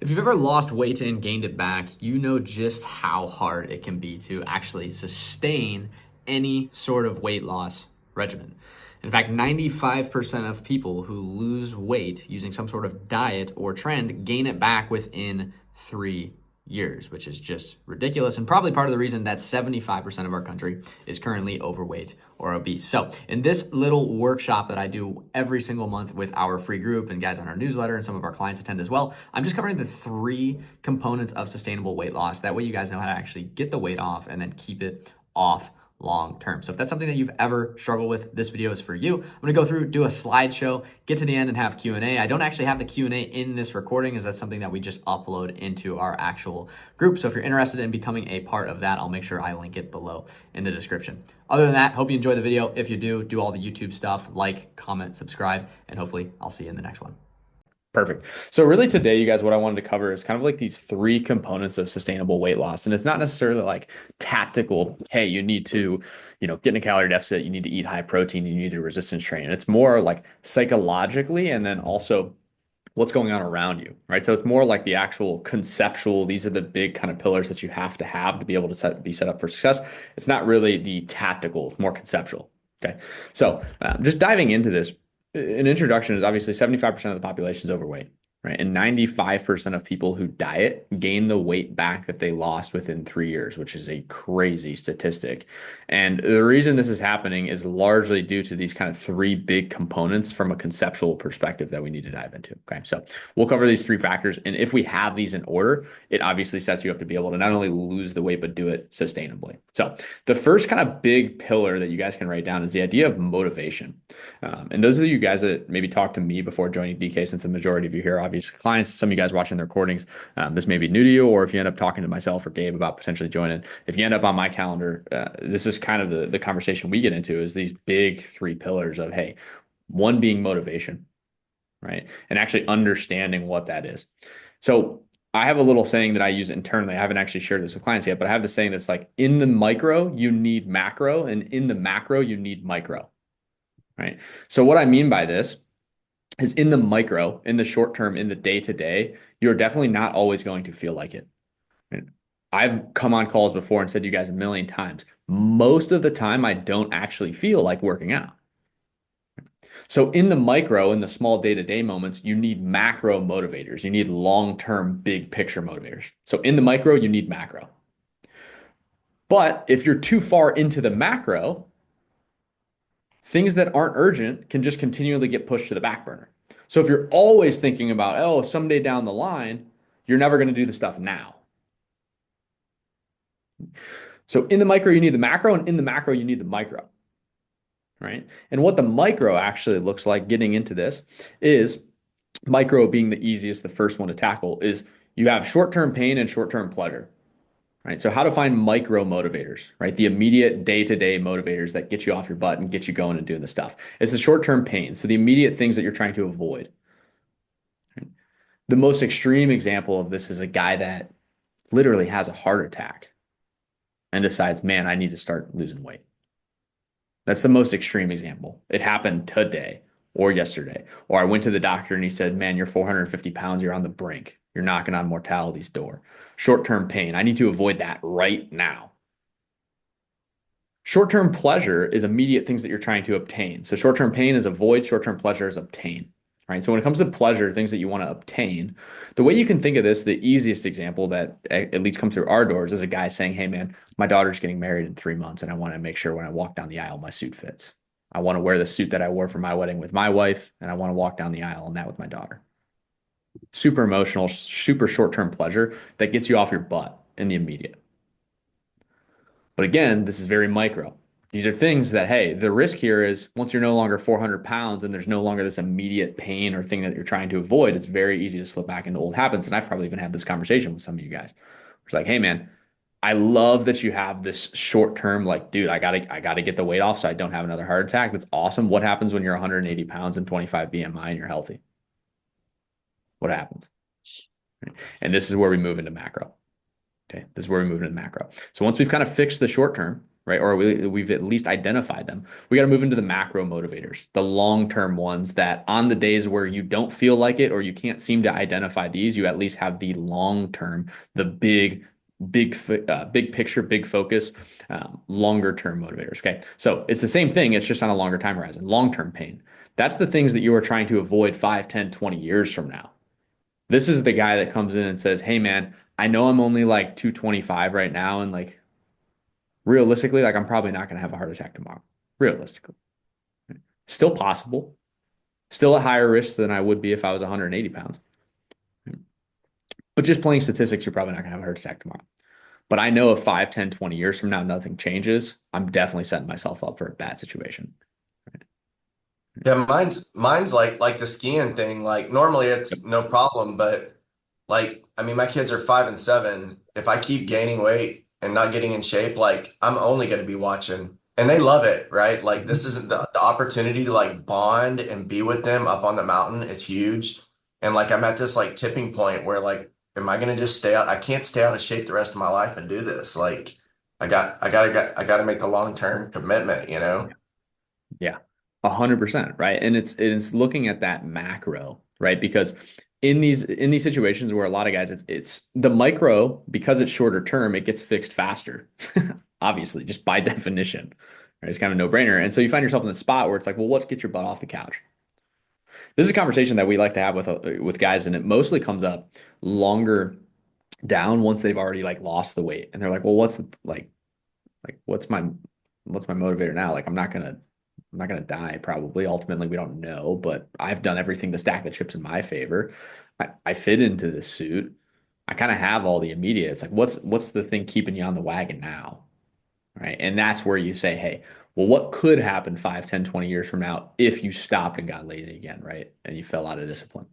If you've ever lost weight and gained it back, you know just how hard it can be to actually sustain any sort of weight loss regimen. In fact, 95% of people who lose weight using some sort of diet or trend gain it back within 3 years, which is just ridiculous and probably part of the reason that 75% of our country is currently overweight or obese. So in this little workshop that I do every single month with our free group and guys on our newsletter, and some of our clients attend as well, I'm just covering the 3 components of sustainable weight loss. That way you guys know how to actually get the weight off and then keep it off long term. So if that's something that you've ever struggled with, this video is for you. I'm going to go through, do a slideshow, get to the end and have Q&A. I don't actually have the Q&A in this recording, as that's something that we just upload into our actual group. So if you're interested in becoming a part of that, I'll make sure I link it below in the description. Other than that, hope you enjoy the video. If you do all the YouTube stuff, like, comment, subscribe, and hopefully I'll see you in the next one. Perfect. So really today, you guys, what I wanted to cover is kind of like these 3 components of sustainable weight loss. And it's not necessarily like tactical, hey, you need to, get in a calorie deficit, you need to eat high protein, you need to resistance train. It's more like psychologically, and then also what's going on around you, right? So it's more like the actual conceptual, these are the big kind of pillars that you have to be able to be set up for success. It's not really the tactical, it's more conceptual. Okay. So just diving into this, an introduction is obviously 75% of the population is overweight, right? And 95% of people who diet gain the weight back that they lost within 3 years, which is a crazy statistic. And the reason this is happening is largely due to these kind of 3 big components from a conceptual perspective that we need to dive into. Okay. So we'll cover these 3 factors. And if we have these in order, it obviously sets you up to be able to not only lose the weight, but do it sustainably. So the first kind of big pillar that you guys can write down is the idea of motivation. And those of you guys that maybe talked to me before joining DK, since the majority of you here are obvious clients, some of you guys watching the recordings, this may be new to you, or if you end up talking to myself or Gabe about potentially joining, if you end up on my calendar, this is kind of the conversation we get into, is these big 3 pillars of, hey, one being motivation, right? And actually understanding what that is. So I have a little saying that I use internally. I haven't actually shared this with clients yet, but I have the saying that's like, in the micro, you need macro, and in the macro, you need micro. Right. So what I mean by this is, in the micro, in the short term, in the day to day, you're definitely not always going to feel like it. Right? I've come on calls before and said to you guys a million times, most of the time I don't actually feel like working out. So in the micro, in the small day-to-day moments, you need macro motivators. You need long-term big picture motivators. So in the micro, you need macro. But if you're too far into the macro, things that aren't urgent can just continually get pushed to the back burner. So if you're always thinking about, oh, someday down the line, you're never going to do the stuff now. So in the micro, you need the macro, and in the macro, you need the micro, right? And what the micro actually looks like, getting into this, is micro being the easiest, the first one to tackle, is you have short-term pain and short-term pleasure. Right. So how to find micro motivators, right? The immediate day-to-day motivators that get you off your butt and get you going and doing the stuff. It's the short-term pain. So the immediate things that you're trying to avoid. Right? The most extreme example of this is a guy that literally has a heart attack and decides, man, I need to start losing weight. That's the most extreme example. It happened today or yesterday. Or I went to the doctor and he said, man, you're 450 pounds. You're on the brink. You're knocking on mortality's door. Short-term pain. I need to avoid that right now. Short-term pleasure is immediate things that you're trying to obtain. So short-term pain is avoid, short-term pleasure is obtain. Right? So when it comes to pleasure, things that you want to obtain, the way you can think of this, the easiest example that at least comes through our doors, is a guy saying, hey man, my daughter's getting married in 3 months and I want to make sure when I walk down the aisle, my suit fits. I want to wear the suit that I wore for my wedding with my wife, and I want to walk down the aisle in that with my daughter. Super emotional, super short-term pleasure that gets you off your butt in the immediate. But again, this is very micro. These are things that, hey, the risk here is once you're no longer 400 pounds and there's no longer this immediate pain or thing that you're trying to avoid, it's very easy to slip back into old habits. And I've probably even had this conversation with some of you guys. It's like, hey man, I love that you have this short term, like, dude, I gotta get the weight off so I don't have another heart attack. That's awesome. What happens when you're 180 pounds and 25 BMI and you're healthy? What happens? And this is where we move into macro. Okay, this is where we move into macro. So once we've kind of fixed the short term, right? Or we've at least identified them. We got to move into the macro motivators, the long-term ones that on the days where you don't feel like it or you can't seem to identify these, you at least have the long-term, the big picture, big focus, longer term motivators. Okay. So it's the same thing. It's just on a longer time horizon, long-term pain. That's the things that you are trying to avoid 5, 10, 20 years from now. This is the guy that comes in and says, hey man, I know I'm only like 225 right now. And like realistically, like I'm probably not going to have a heart attack tomorrow. Realistically, still possible, still at higher risk than I would be if I was 180 pounds. But just playing statistics, you're probably not going to have a heart attack tomorrow. But I know if 5, 10, 20 years from now, nothing changes, I'm definitely setting myself up for a bad situation. Yeah, mine's like the skiing thing. Like normally Yep. it's no problem, but like I mean my kids are 5 and 7. If I keep gaining weight and not getting in shape, like I'm only gonna be watching. And they love it, right? Like this Mhm. is the opportunity to like bond and be with them up on the mountain is huge. And like I'm at this like tipping point where like, am I gonna just stay out? I can't stay out of shape the rest of my life and do this. Like I gotta make the long-term commitment, you know? Yeah, 100%, right? And it's looking at that macro, right? Because in these situations where a lot of guys, it's the micro because it's shorter term, it gets fixed faster, obviously, just by definition. Right? It's kind of a no-brainer. And so you find yourself in the spot where it's like, well, let's get your butt off the couch. This is a conversation that we like to have with guys, and it mostly comes up longer down once they've already like lost the weight, and they're like, well, what's my motivator now? Like I'm not gonna die probably. Ultimately, we don't know, but I've done everything to stack the chips in my favor. I fit into this suit. I kind of have all the immediate. It's like what's the thing keeping you on the wagon now? Right. And that's where you say, hey, well, what could happen 5, 10, 20 years from now if you stopped and got lazy again, right? And you fell out of discipline.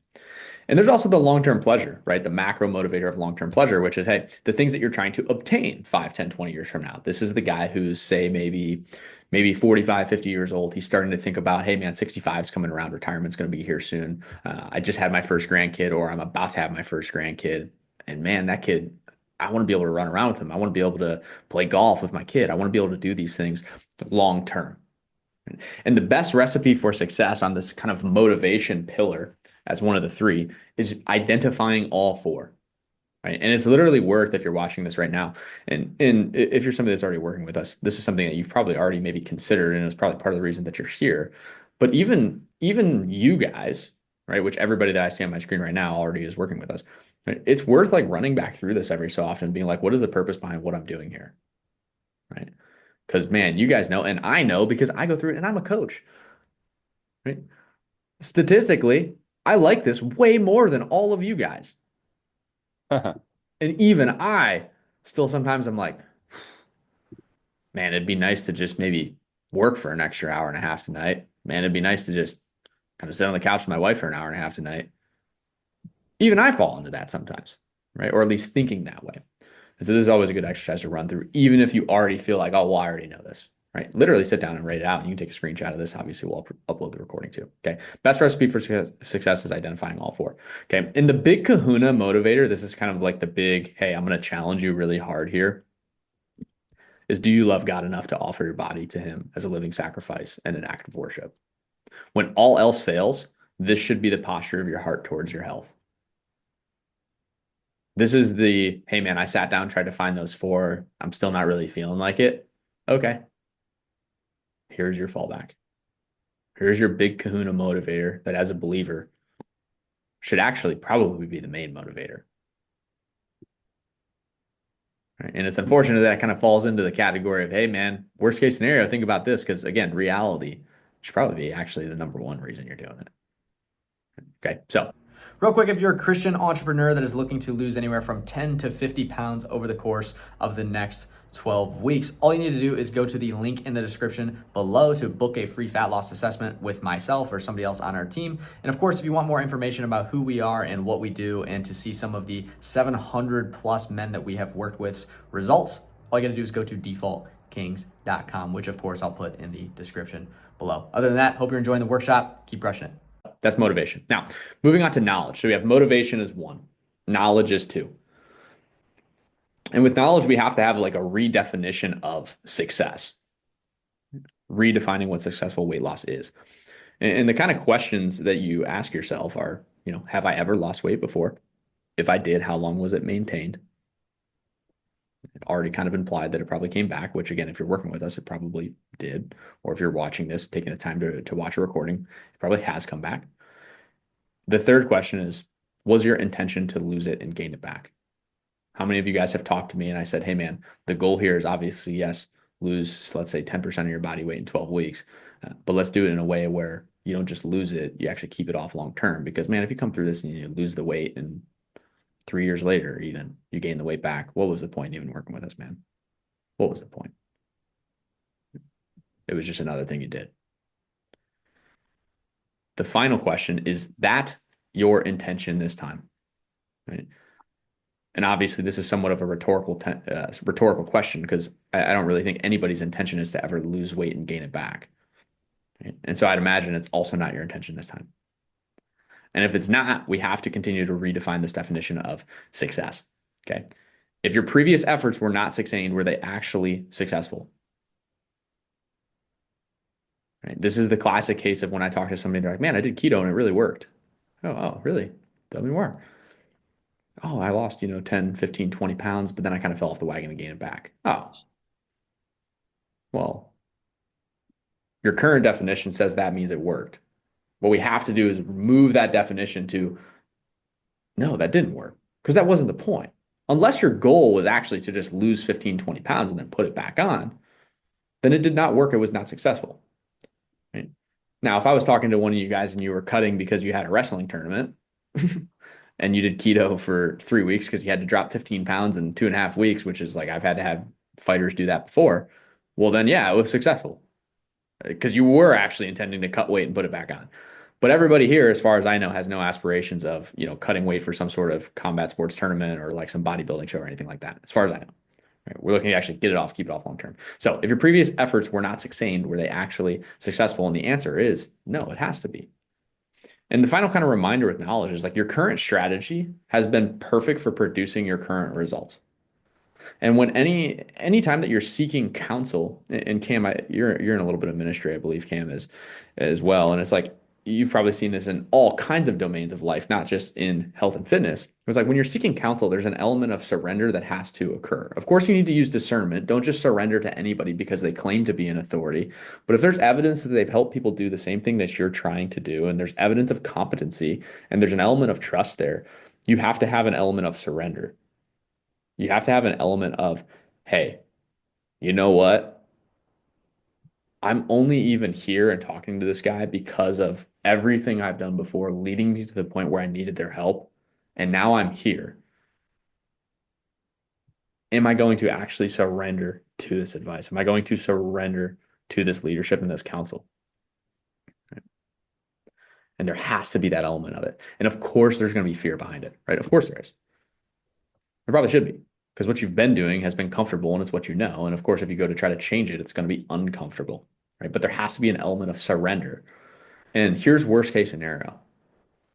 And there's also the long-term pleasure, right? The macro motivator of long-term pleasure, which is, hey, the things that you're trying to obtain 5, 10, 20 years from now. This is the guy who's, say, maybe 45, 50 years old. He's starting to think about, hey, man, 65 is coming around. Retirement's going to be here soon. I just had my first grandkid, or I'm about to have my first grandkid. And man, that kid, I want to be able to run around with him. I want to be able to play golf with my kid. I want to be able to do these things long term. And the best recipe for success on this kind of motivation pillar, as one of the three, is identifying all four. Right. And it's literally worth, if you're watching this right now, and if you're somebody that's already working with us, this is something that you've probably already maybe considered, and it's probably part of the reason that you're here. But even you guys, right, which everybody that I see on my screen right now already is working with us, right? It's worth like running back through this every so often, being like, what is the purpose behind what I'm doing here? Right. Because man, you guys know, and I know because I go through it and I'm a coach, right? Statistically, I like this way more than all of you guys. And even I still sometimes I'm like, man, it'd be nice to just maybe work for an extra hour and a half tonight. Man, it'd be nice to just kind of sit on the couch with my wife for an hour and a half tonight. Even I fall into that sometimes, right? Or at least thinking that way. And so this is always a good exercise to run through, even if you already feel like, oh, well, I already know this, right? Literally sit down and write it out. And you can take a screenshot of this. Obviously, we'll upload the recording too. Okay. Best recipe for success is identifying all four. Okay. And the big kahuna motivator, this is kind of like the big, hey, I'm going to challenge you really hard here, is do you love God enough to offer your body to him as a living sacrifice and an act of worship? When all else fails, this should be the posture of your heart towards your health. This is the, hey man, I sat down, tried to find those four. I'm still not really feeling like it. Okay. Here's your fallback. Here's your big kahuna motivator that as a believer should actually probably be the main motivator. Right? And it's unfortunate that kind of falls into the category of, hey man, worst case scenario, think about this. Because again, reality should probably be actually the number one reason you're doing it. Okay. So Real quick, if you're a Christian entrepreneur that is looking to lose anywhere from 10 to 50 pounds over the course of the next 12 weeks, all you need to do is go to the link in the description below to book a free fat loss assessment with myself or somebody else on our team. And of course, if you want more information about who we are and what we do, and to see some of the 700 plus men that we have worked with results, all you gotta do is go to defaultkings.com, which of course I'll put in the description below. Other than that, hope you're enjoying the workshop. Keep crushing it. that's motivation. Now, moving on to knowledge. So we have motivation as one, knowledge is two. And with knowledge, we have to have like a redefinition of success, redefining what successful weight loss is. And the kind of questions that you ask yourself are, have I ever lost weight before? If I did, how long was it maintained? It already kind of implied that it probably came back, which again, if you're working with us, it probably did. Or if you're watching this, taking the time to watch a recording, it probably has come back. The third question is, was your intention to lose it and gain it back? How many of you guys have talked to me and I said, hey man, the goal here is obviously, yes, lose, let's say 10% of your body weight in 12 weeks, but let's do it in a way where you don't just lose it, you actually keep it off long term. Because man, if you come through this and you lose the weight and 3 years later, even you gain the weight back, what was the point even working with us, man? What was the point? It was just another thing you did. The final question is that your intention this time, right? And obviously, this is somewhat of a rhetorical question because I don't really think anybody's intention is to ever lose weight and gain it back. Right? And so I'd imagine it's also not your intention this time. And if it's not, we have to continue to redefine this definition of success. Okay. If your previous efforts were not sustained, were they actually successful? Right? This is the classic case of when I talk to somebody, they're like, man, I did keto and it really worked. Oh, really? Tell me more. Oh, I lost, 10, 15, 20 pounds, but then I kind of fell off the wagon and gained it back. Oh, well, your current definition says that means it worked. What we have to do is move that definition to, no, that didn't work because that wasn't the point. Unless your goal was actually to just lose 15, 20 pounds and then put it back on, then it did not work. It was not successful. Right? Now, if I was talking to one of you guys and you were cutting because you had a wrestling tournament and you did keto for 3 weeks because you had to drop 15 pounds in 2.5 weeks, which is like I've had to have fighters do that before. Well, then, yeah, it was successful because you were actually intending to cut weight and put it back on. But everybody here, as far as I know, has no aspirations of, cutting weight for some sort of combat sports tournament or like some bodybuilding show or anything like that, as far as I know. Right? We're looking to actually get it off, keep it off long term. So if your previous efforts were not sustained, were they actually successful? And the answer is no, it has to be. And the final kind of reminder with knowledge is like your current strategy has been perfect for producing your current results. And when any time that you're seeking counsel, and Cam, you're in a little bit of ministry, I believe Cam is as well. And it's like you've probably seen this in all kinds of domains of life, not just in health and fitness. It's like when you're seeking counsel, there's an element of surrender that has to occur. Of course, you need to use discernment. Don't just surrender to anybody because they claim to be an authority. But if there's evidence that they've helped people do the same thing that you're trying to do, and there's evidence of competency, and there's an element of trust there, you have to have an element of surrender. You have to have an element of, hey, you know what? I'm only even here and talking to this guy because of everything I've done before, leading me to the point where I needed their help. And now I'm here. Am I going to actually surrender to this advice? Am I going to surrender to this leadership and this counsel? Right? And there has to be that element of it. And of course, there's going to be fear behind it, right? Of course there is. There probably should be. Because what you've been doing has been comfortable and it's what you know. And of course, if you go to try to change it, it's going to be uncomfortable, right? But there has to be an element of surrender. And here's worst case scenario.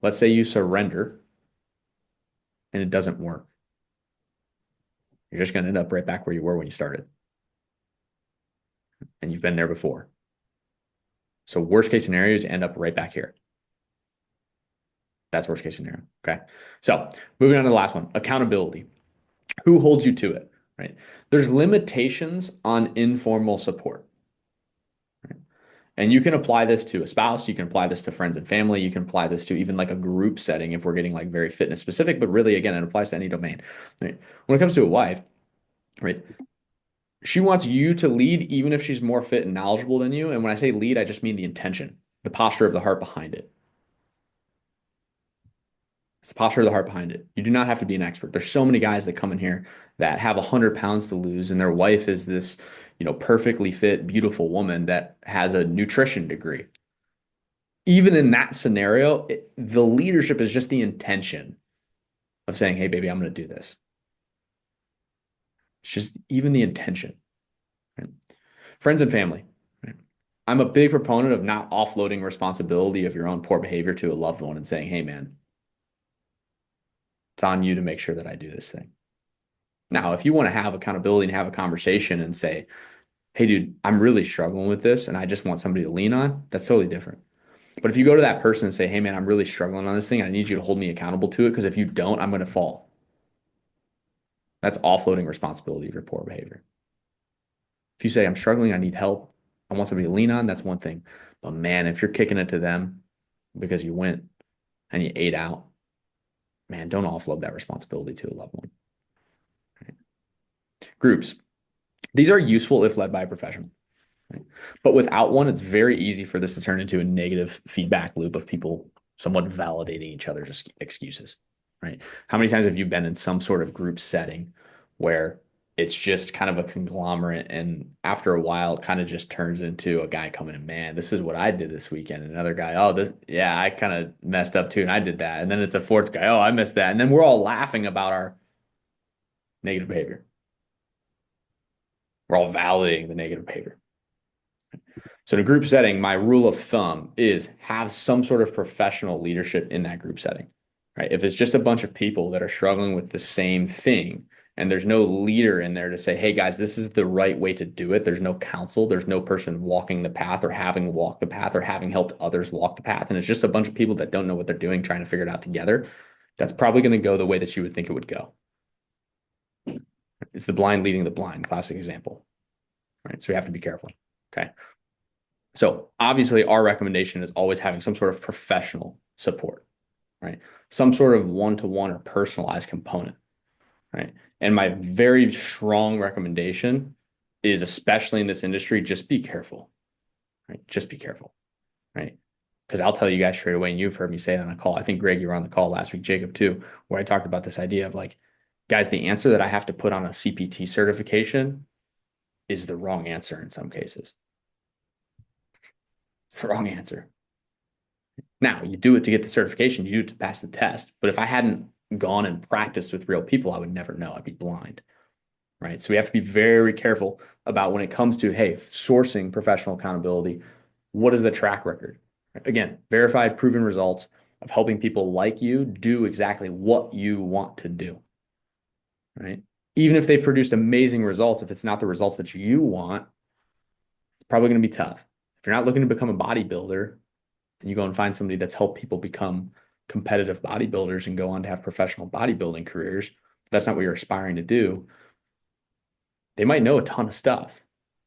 Let's say you surrender and it doesn't work. You're just going to end up right back where you were when you started. And you've been there before. So worst case scenario is you end up right back here. That's worst case scenario. Okay. So moving on to the last one, accountability. Who holds you to it, right? There's limitations on informal support. Right? And you can apply this to a spouse. You can apply this to friends and family. You can apply this to even like a group setting if we're getting like very fitness specific, but really, again, it applies to any domain. Right? When it comes to a wife, right? She wants you to lead even if she's more fit and knowledgeable than you. And when I say lead, I just mean the intention, the posture of the heart behind it. It's the posture of the heart behind it. You do not have to be an expert. There's so many guys that come in here that have 100 pounds to lose, and their wife is this, perfectly fit, beautiful woman that has a nutrition degree. Even in that scenario, the leadership is just the intention of saying, hey, baby, I'm going to do this. It's just even the intention. Right? Friends and family. Right? I'm a big proponent of not offloading responsibility of your own poor behavior to a loved one and saying, hey, man, it's on you to make sure that I do this thing. Now, if you want to have accountability and have a conversation and say, hey, dude, I'm really struggling with this and I just want somebody to lean on, that's totally different. But if you go to that person and say, hey, man, I'm really struggling on this thing, I need you to hold me accountable to it because if you don't, I'm going to fall. That's offloading responsibility of your poor behavior. If you say, I'm struggling, I need help, I want somebody to lean on, that's one thing. But man, if you're kicking it to them because you went and you ate out, man, don't offload that responsibility to a loved one. Right? Groups. These are useful if led by a professional. Right? But without one, it's very easy for this to turn into a negative feedback loop of people somewhat validating each other's excuses. Right? How many times have you been in some sort of group setting where it's just kind of a conglomerate, and after a while, it kind of just turns into a guy coming in, man, this is what I did this weekend. And another guy, oh, this, yeah, I kind of messed up too, and I did that. And then it's a fourth guy, oh, I missed that. And then we're all laughing about our negative behavior. We're all validating the negative behavior. So in a group setting, my rule of thumb is have some sort of professional leadership in that group setting, right? If it's just a bunch of people that are struggling with the same thing, and there's no leader in there to say, hey guys, this is the right way to do it. There's no counsel. There's no person walking the path or having walked the path or having helped others walk the path. And it's just a bunch of people that don't know what they're doing, trying to figure it out together. That's probably going to go the way that you would think it would go. It's the blind leading the blind, classic example, right? So we have to be careful, okay? So obviously our recommendation is always having some sort of professional support, right? Some sort of one-to-one or personalized component, right? And my very strong recommendation is, especially in this industry, just be careful, right? Just be careful, right? Because I'll tell you guys straight away, and you've heard me say it on a call. I think, Greg, you were on the call last week, Jacob too, where I talked about this idea of like, guys, the answer that I have to put on a CPT certification is the wrong answer in some cases. It's the wrong answer. Now, you do it to get the certification, you do it to pass the test. But if I hadn't gone and practiced with real people, I would never know. I'd be blind, right? So we have to be very careful about when it comes to, hey, sourcing professional accountability, what is the track record? Again, verified, proven results of helping people like you do exactly what you want to do, right? Even if they've produced amazing results, if it's not the results that you want, it's probably going to be tough. If you're not looking to become a bodybuilder and you go and find somebody that's helped people become competitive bodybuilders and go on to have professional bodybuilding careers, that's not what you're aspiring to do. They might know a ton of stuff,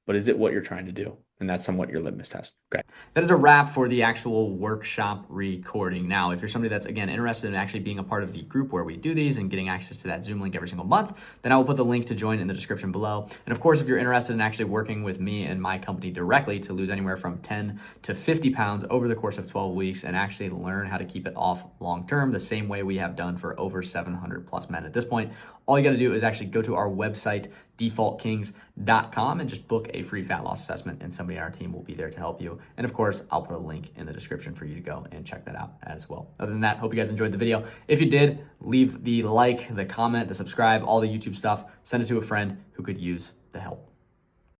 but is it what you're trying to do? And that's somewhat your litmus test. Okay. That is a wrap for the actual workshop recording. Now, if you're somebody that's, again, interested in actually being a part of the group where we do these and getting access to that Zoom link every single month, then I will put the link to join in the description below. And of course, if you're interested in actually working with me and my company directly to lose anywhere from 10 to 50 pounds over the course of 12 weeks and actually learn how to keep it off long-term, the same way we have done for over 700 plus men at this point, all you got to do is actually go to our website, defaultkings.com, and just book a free fat loss assessment, and somebody on our team will be there to help you. And of course, I'll put a link in the description for you to go and check that out as well. Other than that, hope you guys enjoyed the video. If you did, leave the like, the comment, the subscribe, all the YouTube stuff. Send it to a friend who could use the help.